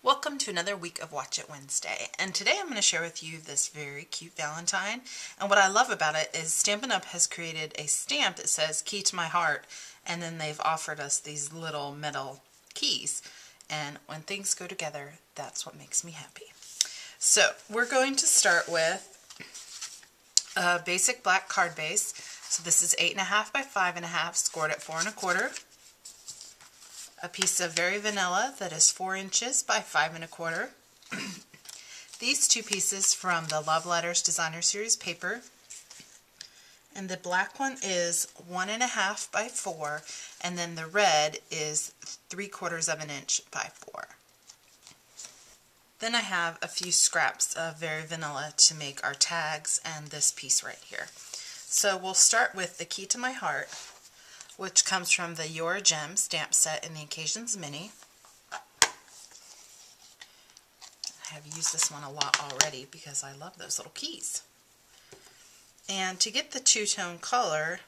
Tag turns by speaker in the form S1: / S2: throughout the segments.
S1: Welcome to another week of Watch It Wednesday, and today I'm going to share with you this very cute Valentine. And what I love about it is Stampin' Up! Has created a stamp that says "Key to my heart," and then they've offered us these little metal keys, and when things go together, that's what makes me happy. So we're going to start with a basic black card base. So this is 8.5 by 5.5, scored at 4 1/4. A piece of Very Vanilla that is 4 inches by 5 1/4. These two pieces from the Love Letters Designer Series paper. And the black one is 1.5 by 4, and then the red is 3/4 of an inch by 4. Then I have a few scraps of Very Vanilla to make our tags and this piece right here. So we'll start with the Key to My Heart, which comes from the Your Gem stamp set in the Occasions Mini. I have used this one a lot already because I love those little keys. And to get the two-tone color,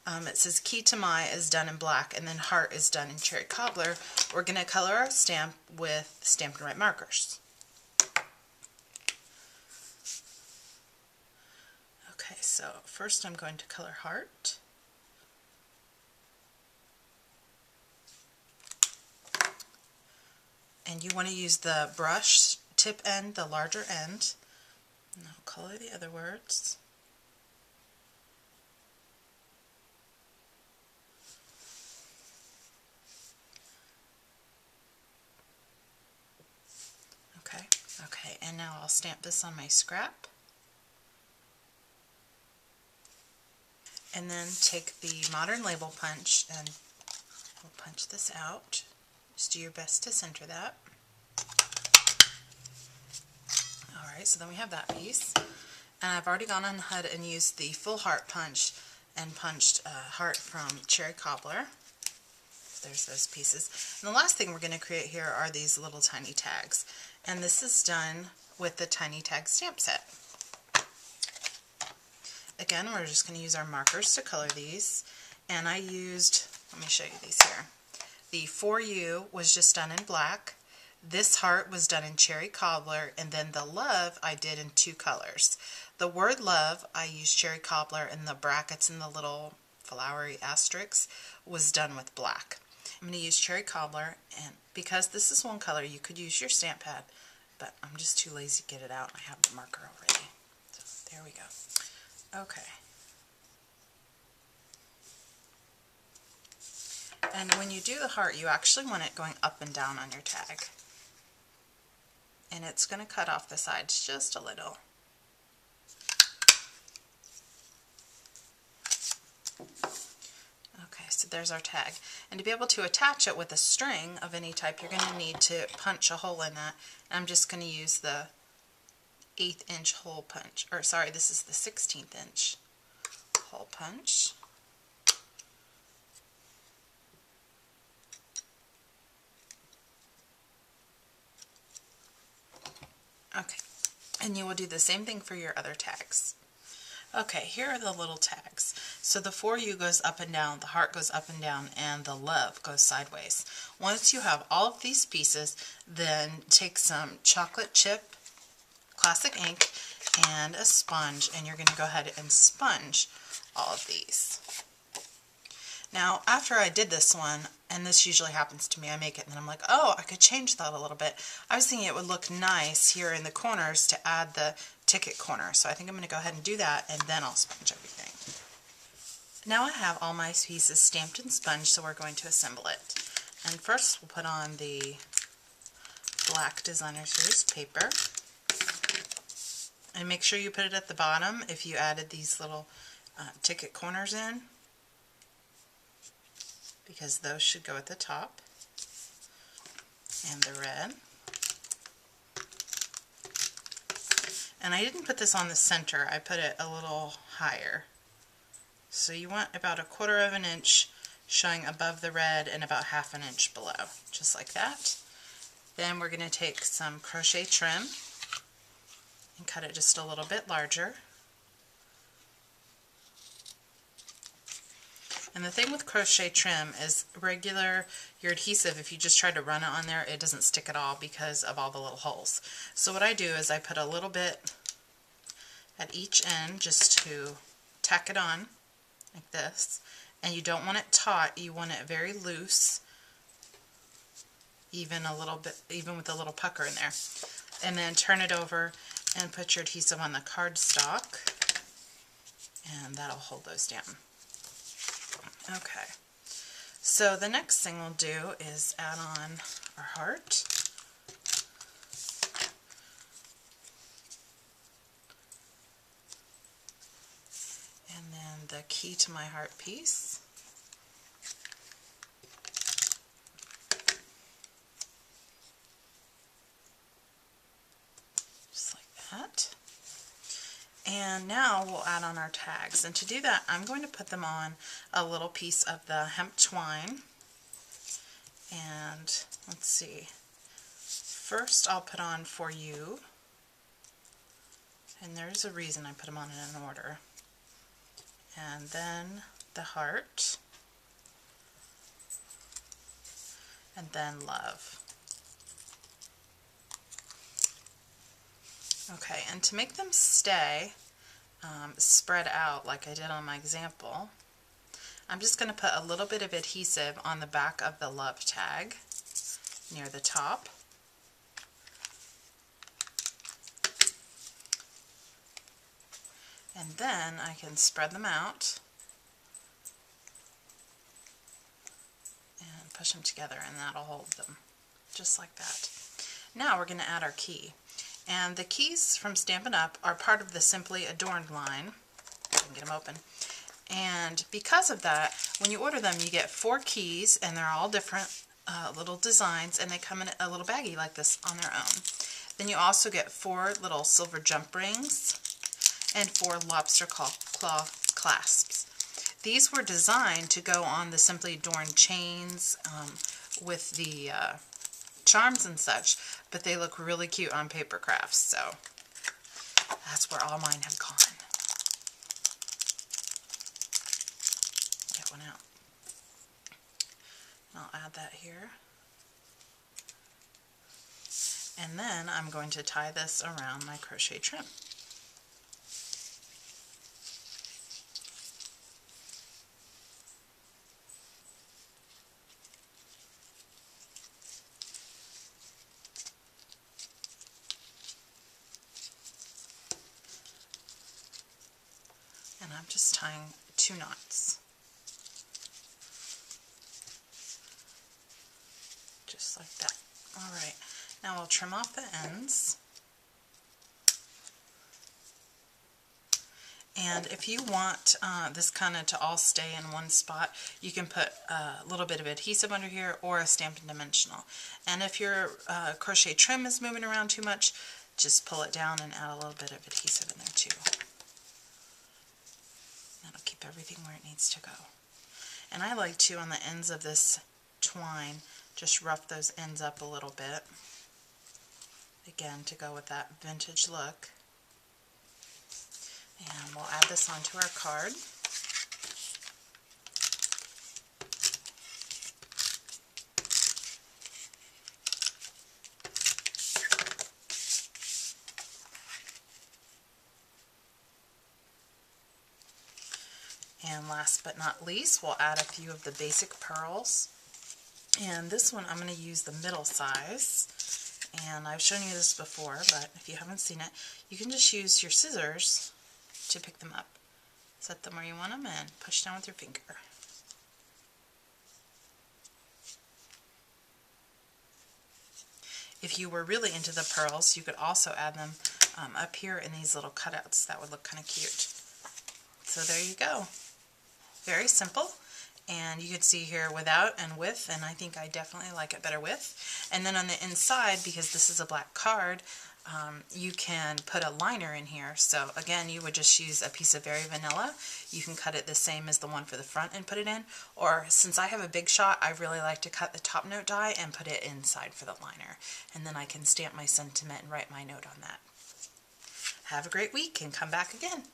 S1: it says Key to My is done in black and then Heart is done in Cherry Cobbler. We're going to color our stamp with Stampin' Write markers. Okay, so first I'm going to color Heart. And you want to use the brush tip end, the larger end. And I'll color the other words. Okay, and now I'll stamp this on my scrap. And then take the Modern Label Punch and we'll punch this out. Just do your best to center that. Alright, so then we have that piece. And I've already gone ahead and used the full heart punch and punched a heart from Cherry Cobbler. There's those pieces. And the last thing we're going to create here are these little tiny tags. And this is done with the Tiny Tag stamp set. Again, we're just going to use our markers to color these. And I used, let me show you these here. The For You was just done in black. This heart was done in Cherry Cobbler, and then the love I did in 2 colors. The word love I used Cherry Cobbler, and the brackets and the little flowery asterisks was done with black. I'm going to use Cherry Cobbler, and because this is one color, you could use your stamp pad, but I'm just too lazy to get it out. I have the marker already. So there we go. Okay. And when you do the heart, you actually want it going up and down on your tag. And it's going to cut off the sides just a little. Okay, so there's our tag. And to be able to attach it with a string of any type, you're going to need to punch a hole in that. And I'm just going to use the 1/8 inch hole punch. Or sorry, this is the 16th inch hole punch. Okay, and you will do the same thing for your other tags. Okay, here are the little tags. So the For You goes up and down, the heart goes up and down, and the love goes sideways. Once you have all of these pieces, then take some chocolate chip classic ink and a sponge, and you're going to go ahead and sponge all of these. Now, after I did this one, and this usually happens to me, I make it and then I'm like, oh, I could change that a little bit. I was thinking it would look nice here in the corners to add the ticket corner. So I think I'm going to go ahead and do that, and then I'll sponge everything. Now I have all my pieces stamped and sponged, so we're going to assemble it. And first we'll put on the black Designer Series paper. And make sure you put it at the bottom if you added these little ticket corners in, because those should go at the top. And the red. And I didn't put this on the center, I put it a little higher. So you want about 1/4 of an inch showing above the red and about 1/2 inch below, just like that. Then we're going to take some crochet trim and cut it just a little bit larger. And the thing with crochet trim is your adhesive, if you just try to run it on there, it doesn't stick at all because of all the little holes. So what I do is I put a little bit at each end just to tack it on like this. And you don't want it taut, you want it very loose, even with a little pucker in there. And then turn it over and put your adhesive on the cardstock, and that'll hold those down. Okay, so the next thing we'll do is add on our heart. And then the key to my heart piece. Just like that. And now we'll add on our tags. And to do that, I'm going to put them on a little piece of the hemp twine. And let's see. First I'll put on For You. And there's a reason I put them on in an order. And then the heart. And then Love. Okay, and to make them stay spread out like I did on my example, I'm just going to put a little bit of adhesive on the back of the Love tag near the top. And then I can spread them out and push them together, and that'll hold them just like that. Now we're going to add our key. And the keys from Stampin' Up! Are part of the Simply Adorned line. I can get them open. And because of that, when you order them, you get 4 keys, and they're all different little designs, and they come in a little baggie like this on their own. Then you also get 4 little silver jump rings and 4 lobster claw clasps. These were designed to go on the Simply Adorned chains with the charms and such, but they look really cute on paper crafts, so that's where all mine have gone. Get one out. I'll add that here. And then I'm going to tie this around my crochet trim. And I'm just tying 2 knots. Just like that. Alright, now we'll trim off the ends. And if you want this kind of to all stay in one spot, you can put a little bit of adhesive under here or a Stampin' Dimensional. And if your crochet trim is moving around too much, just pull it down and add a little bit of adhesive in there too. That'll keep everything where it needs to go. And I like to, on the ends of this twine, just rough those ends up a little bit. Again, to go with that vintage look. And we'll add this onto our card. And last but not least, we'll add a few of the basic pearls. And this one I'm going to use the middle size. And I've shown you this before, but if you haven't seen it, you can just use your scissors to pick them up. Set them where you want them and push down with your finger. If you were really into the pearls, you could also add them up here in these little cutouts. That would look kind of cute. So there you go. Very simple. And you can see here without and with, and I think I definitely like it better with. And then on the inside, because this is a black card, you can put a liner in here. So again, you would just use a piece of Very Vanilla. You can cut it the same as the one for the front and put it in. Or since I have a big shot, I really like to cut the top note die and put it inside for the liner. And then I can stamp my sentiment and write my note on that. Have a great week and come back again.